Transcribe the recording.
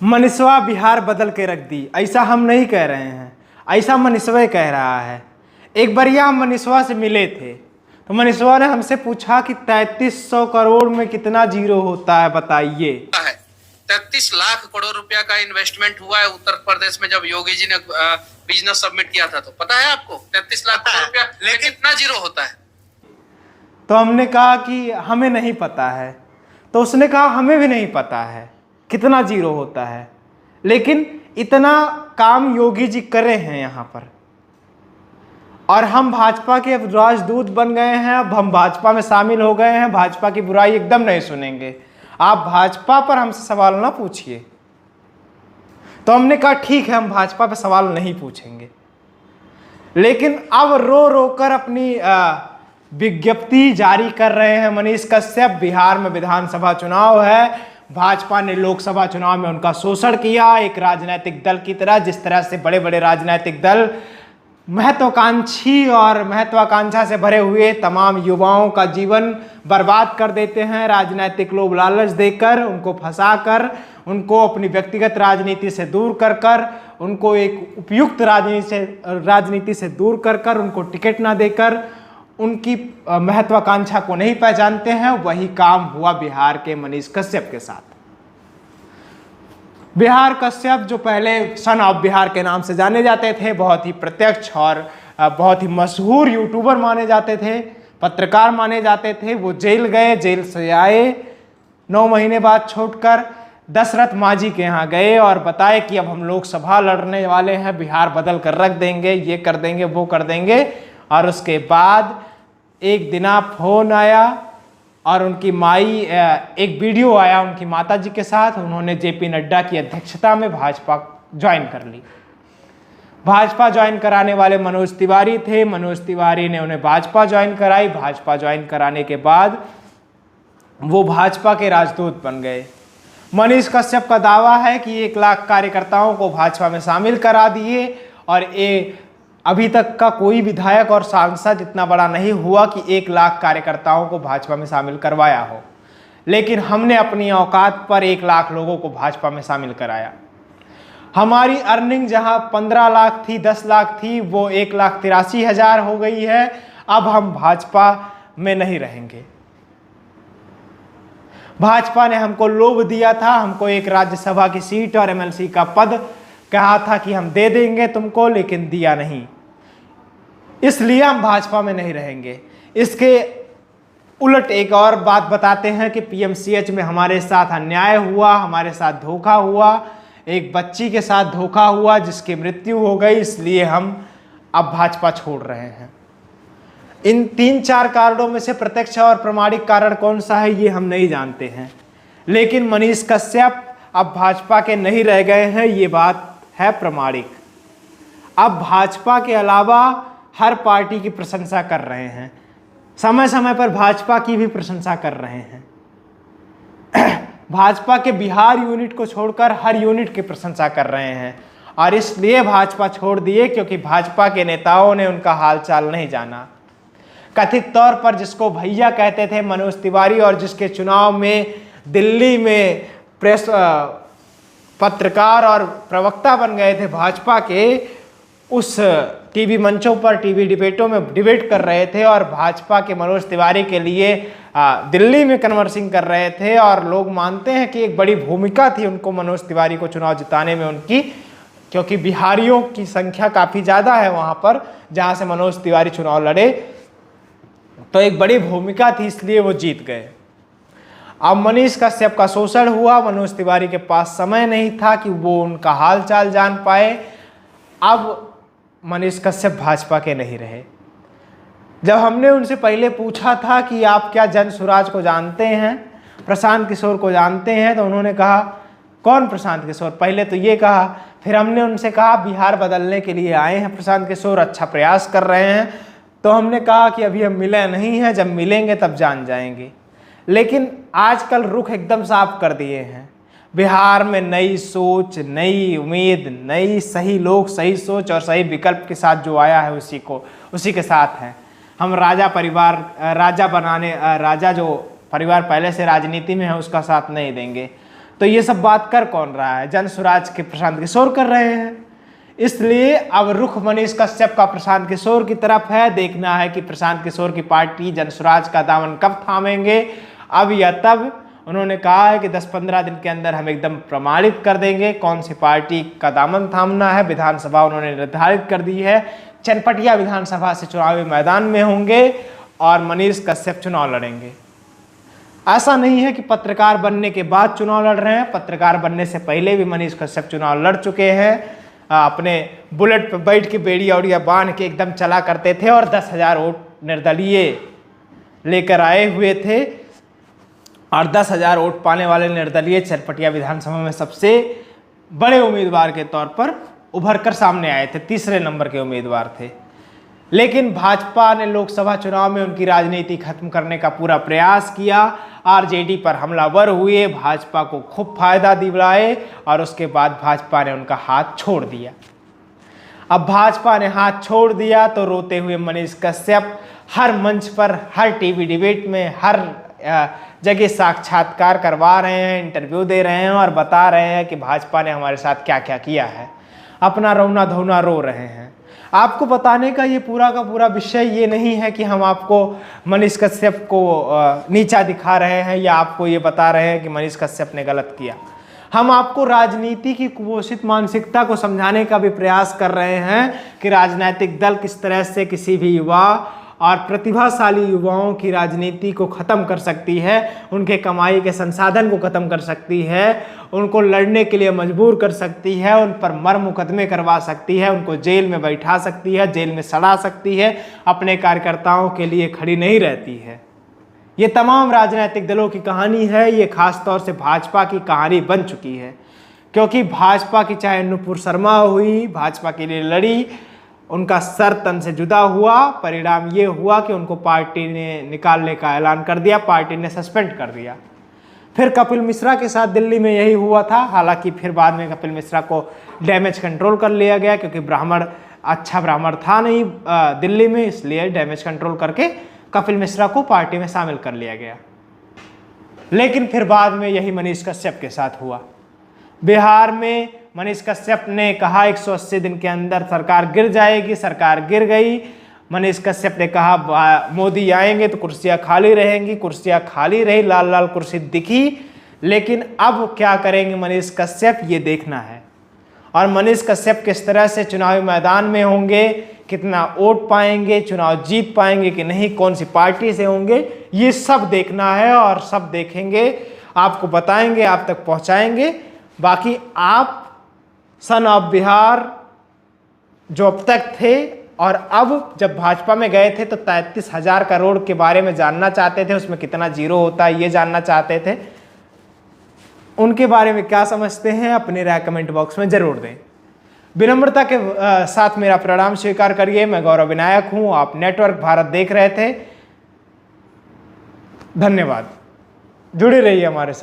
मनीषवा बिहार बदल के रख दी, ऐसा हम नहीं कह रहे हैं, ऐसा मनीषवा कह रहा है। एक बारिया हम मनीषवा से मिले थे तो मनीषवा ने हमसे पूछा कि 3300 करोड़ में कितना जीरो होता है बताइए। 33 लाख करोड़ रुपया का इन्वेस्टमेंट हुआ है उत्तर प्रदेश में जब योगी जी ने बिजनेस सबमिट किया था। तो पता है आपको 33 लाख करोड़ रुपया लेकिन कितना जीरो होता है? तो हमने कहा कि हमें नहीं पता है, तो उसने कहा हमें भी नहीं पता है कितना जीरो होता है, लेकिन इतना काम योगी जी करे हैं यहाँ पर और हम भाजपा के राजदूत बन गए हैं। अब हम भाजपा में शामिल हो गए हैं, भाजपा की बुराई एकदम नहीं सुनेंगे। आप भाजपा पर हमसे सवाल ना पूछिए। तो हमने कहा ठीक है, हम भाजपा पर सवाल नहीं पूछेंगे, लेकिन अब रो रो कर अपनी विज्ञप्ति जारी कर रहे हैं मनीष कश्यप। बिहार में विधानसभा चुनाव है, भाजपा ने लोकसभा चुनाव में उनका शोषण किया एक राजनीतिक दल की तरह। जिस तरह से बड़े बड़े राजनीतिक दल महत्वाकांक्षी और महत्वाकांक्षा से भरे हुए तमाम युवाओं का जीवन बर्बाद कर देते हैं, राजनीतिक लोभ लालच देकर, उनको फंसाकर, उनको अपनी व्यक्तिगत राजनीति से दूर कर कर, उनको एक उपयुक्त राजनीति से दूर कर कर, उनको टिकट ना देकर, उनकी महत्वाकांक्षा को नहीं पहचानते हैं। वही काम हुआ बिहार के मनीष कश्यप के साथ। बिहार कश्यप जो पहले सन ऑफ बिहार के नाम से जाने जाते थे, बहुत ही प्रत्यक्ष और बहुत ही मशहूर यूट्यूबर माने जाते थे, पत्रकार माने जाते थे, वो जेल गए। जेल से आए 9 महीने बाद छोड़कर दशरथ मांझी के यहाँ गए और बताए कि अब हम लोकसभा लड़ने वाले हैं, बिहार बदल कर रख देंगे, ये कर देंगे, वो कर देंगे। और उसके बाद एक दिना फोन आया और उनकी माई एक वीडियो आया उनकी माताजी के साथ, उन्होंने जेपी नड्डा की अध्यक्षता में भाजपा ज्वाइन कर ली। भाजपा ज्वाइन कराने वाले मनोज तिवारी थे, मनोज तिवारी ने उन्हें भाजपा ज्वाइन कराई। भाजपा ज्वाइन कराने के बाद वो भाजपा के राजदूत बन गए। मनीष कश्यप का दावा है कि 1 लाख कार्यकर्ताओं को भाजपा में शामिल करा दिए और अभी तक का कोई विधायक और सांसद इतना बड़ा नहीं हुआ कि 1 लाख कार्यकर्ताओं को भाजपा में शामिल करवाया हो, लेकिन हमने अपनी औकात पर 1 लाख लोगों को भाजपा में शामिल कराया। हमारी अर्निंग जहां 15 लाख थी, 10 लाख थी, वो 1,83,000 हो गई है। अब हम भाजपा में नहीं रहेंगे। भाजपा ने हमको लोभ दिया था, हमको एक राज्यसभा की सीट और एमएलसी का पद कहा था कि हम दे देंगे तुमको, लेकिन दिया नहीं, इसलिए हम भाजपा में नहीं रहेंगे। इसके उलट एक और बात बताते हैं कि पीएमसीएच में हमारे साथ अन्याय हुआ, हमारे साथ धोखा हुआ, एक बच्ची के साथ धोखा हुआ जिसकी मृत्यु हो गई, इसलिए हम अब भाजपा छोड़ रहे हैं। इन 3-4 कारणों में से प्रत्यक्ष और प्रामाणिक कारण कौन सा है ये हम नहीं जानते हैं, लेकिन मनीष कश्यप अब भाजपा के नहीं रह गए हैं, ये बात है प्रमाणिक। अब भाजपा के अलावा हर पार्टी की प्रशंसा कर रहे हैं, समय समय पर भाजपा की भी प्रशंसा कर रहे हैं। भाजपा के बिहार यूनिट को छोड़कर हर यूनिट की प्रशंसा कर रहे हैं और इसलिए भाजपा छोड़ दिए क्योंकि भाजपा के नेताओं ने उनका हालचाल नहीं जाना। कथित तौर पर जिसको भैया कहते थे मनोज तिवारी और जिसके चुनाव में दिल्ली में प्रेस पत्रकार और प्रवक्ता बन गए थे भाजपा के, उस टीवी मंचों पर टीवी डिबेटों में डिबेट कर रहे थे और भाजपा के मनोज तिवारी के लिए दिल्ली में कन्वर्सिंग कर रहे थे और लोग मानते हैं कि एक बड़ी भूमिका थी उनको मनोज तिवारी को चुनाव जिताने में उनकी, क्योंकि बिहारियों की संख्या काफ़ी ज़्यादा है वहाँ पर जहाँ से मनोज तिवारी चुनाव लड़े, तो एक बड़ी भूमिका थी, इसलिए वो जीत गए। अब मनीष कश्यप का शोषण हुआ, मनोज तिवारी के पास समय नहीं था कि वो उनका हाल चाल जान पाए। अब मनीष कश्यप भाजपा के नहीं रहे। जब हमने उनसे पहले पूछा था कि आप क्या जन सुराज को जानते हैं, प्रशांत किशोर को जानते हैं, तो उन्होंने कहा कौन प्रशांत किशोर, पहले तो ये कहा। फिर हमने उनसे कहा बिहार बदलने के लिए आए हैं प्रशांत किशोर, अच्छा प्रयास कर रहे हैं। तो हमने कहा कि अभी हम मिले नहीं हैं, जब मिलेंगे तब जान जाएंगे। लेकिन आजकल रुख एकदम साफ कर दिए हैं। बिहार में नई सोच, नई उम्मीद, नई सही लोग, सही सोच और सही विकल्प के साथ जो आया है उसी के साथ हैं। हम राजा जो परिवार पहले से राजनीति में है उसका साथ नहीं देंगे। तो ये सब बात कर कौन रहा है? जन स्वराज के प्रशांत किशोर कर रहे हैं। इसलिए अब रुख मनीष कश्यप का प्रशांत किशोर की तरफ है। देखना है कि प्रशांत किशोर की पार्टी जन स्वराज का दामन कब थामेंगे, अब या तब। उन्होंने कहा है कि 10-15 दिन के अंदर हम एकदम प्रमाणित कर देंगे कौन सी पार्टी का दामन थामना है। विधानसभा उन्होंने निर्धारित कर दी है। चनपटिया विधानसभा से चुनावी मैदान में होंगे और मनीष कश्यप चुनाव लड़ेंगे। ऐसा नहीं है कि पत्रकार बनने के बाद चुनाव लड़ रहे हैं, पत्रकार बनने से पहले भी मनीष कश्यप चुनाव लड़ चुके हैं। अपने बुलेट पर बैठ के बेड़िया उड़िया बांध के एकदम चला करते थे और 10,000 वोट निर्दलीय लेकर आए हुए थे और 10,000 वोट पाने वाले निर्दलीय चनपटिया विधानसभा में सबसे बड़े उम्मीदवार के तौर पर उभर कर सामने आए थे, तीसरे नंबर के उम्मीदवार थे। लेकिन भाजपा ने लोकसभा चुनाव में उनकी राजनीति खत्म करने का पूरा प्रयास किया। आरजेडी पर हमलावर हुए, भाजपा को खूब फायदा दिलाए और उसके बाद भाजपा ने उनका हाथ छोड़ दिया। अब भाजपा ने हाथ छोड़ दिया तो रोते हुए मनीष कश्यप हर मंच पर, हर टीवी डिबेट में, हर जगह साक्षात्कार करवा रहे हैं, इंटरव्यू दे रहे हैं और बता रहे हैं कि भाजपा ने हमारे साथ क्या क्या किया है। अपना रोना धोना रो रहे हैं। आपको बताने का ये पूरा का पूरा विषय ये नहीं है कि हम आपको मनीष कश्यप को नीचा दिखा रहे हैं या आपको ये बता रहे हैं कि मनीष कश्यप ने गलत किया। हम आपको राजनीति की कुपोषित मानसिकता को समझाने का भी प्रयास कर रहे हैं कि राजनीतिक दल किस तरह से किसी भी युवा और प्रतिभाशाली युवाओं की राजनीति को ख़त्म कर सकती है, उनके कमाई के संसाधन को ख़त्म कर सकती है, उनको लड़ने के लिए मजबूर कर सकती है, उन पर मर मुकदमे करवा सकती है, उनको जेल में बैठा सकती है, जेल में सड़ा सकती है, अपने कार्यकर्ताओं के लिए खड़ी नहीं रहती है। ये तमाम राजनीतिक दलों की कहानी है। ये खास तौर से भाजपा की कहानी बन चुकी है, क्योंकि भाजपा की चाहे नुपुर शर्मा हुई, भाजपा के लिए लड़ी, उनका सर तन से जुदा हुआ। परिणाम ये हुआ कि उनको पार्टी ने निकालने का ऐलान कर दिया, पार्टी ने सस्पेंड कर दिया। फिर कपिल मिश्रा के साथ दिल्ली में यही हुआ था। हालांकि फिर बाद में कपिल मिश्रा को डैमेज कंट्रोल कर लिया गया, क्योंकि अच्छा ब्राह्मण था नहीं दिल्ली में, इसलिए डैमेज कंट्रोल करके कपिल मिश्रा को पार्टी में शामिल कर लिया गया। लेकिन फिर बाद में यही मनीष कश्यप के साथ हुआ। बिहार में मनीष कश्यप ने कहा 180 दिन के अंदर सरकार गिर जाएगी, सरकार गिर गई। मनीष कश्यप ने कहा मोदी आएंगे तो कुर्सियां खाली रहेंगी, कुर्सियां खाली रही, लाल लाल कुर्सी दिखी। लेकिन अब क्या करेंगे मनीष कश्यप, ये देखना है। और मनीष कश्यप किस तरह से चुनावी मैदान में होंगे, कितना वोट पाएंगे, चुनाव जीत पाएंगे कि नहीं, कौन सी पार्टी से होंगे, ये सब देखना है और सब देखेंगे, आपको बताएंगे, आप तक पहुंचाएंगे। बाकी आप सन ऑफ बिहार जो अब तक थे और अब जब भाजपा में गए थे तो 33,000 करोड़ के बारे में जानना चाहते थे, उसमें कितना जीरो होता है ये जानना चाहते थे। उनके बारे में क्या समझते हैं अपनी राय कमेंट बॉक्स में जरूर दें। विनम्रता के साथ मेरा प्रणाम स्वीकार करिए। मैं गौरव विनायक हूं, आप नेटवर्क भारत देख रहे थे। धन्यवाद, जुड़े रहिए हमारे साथ।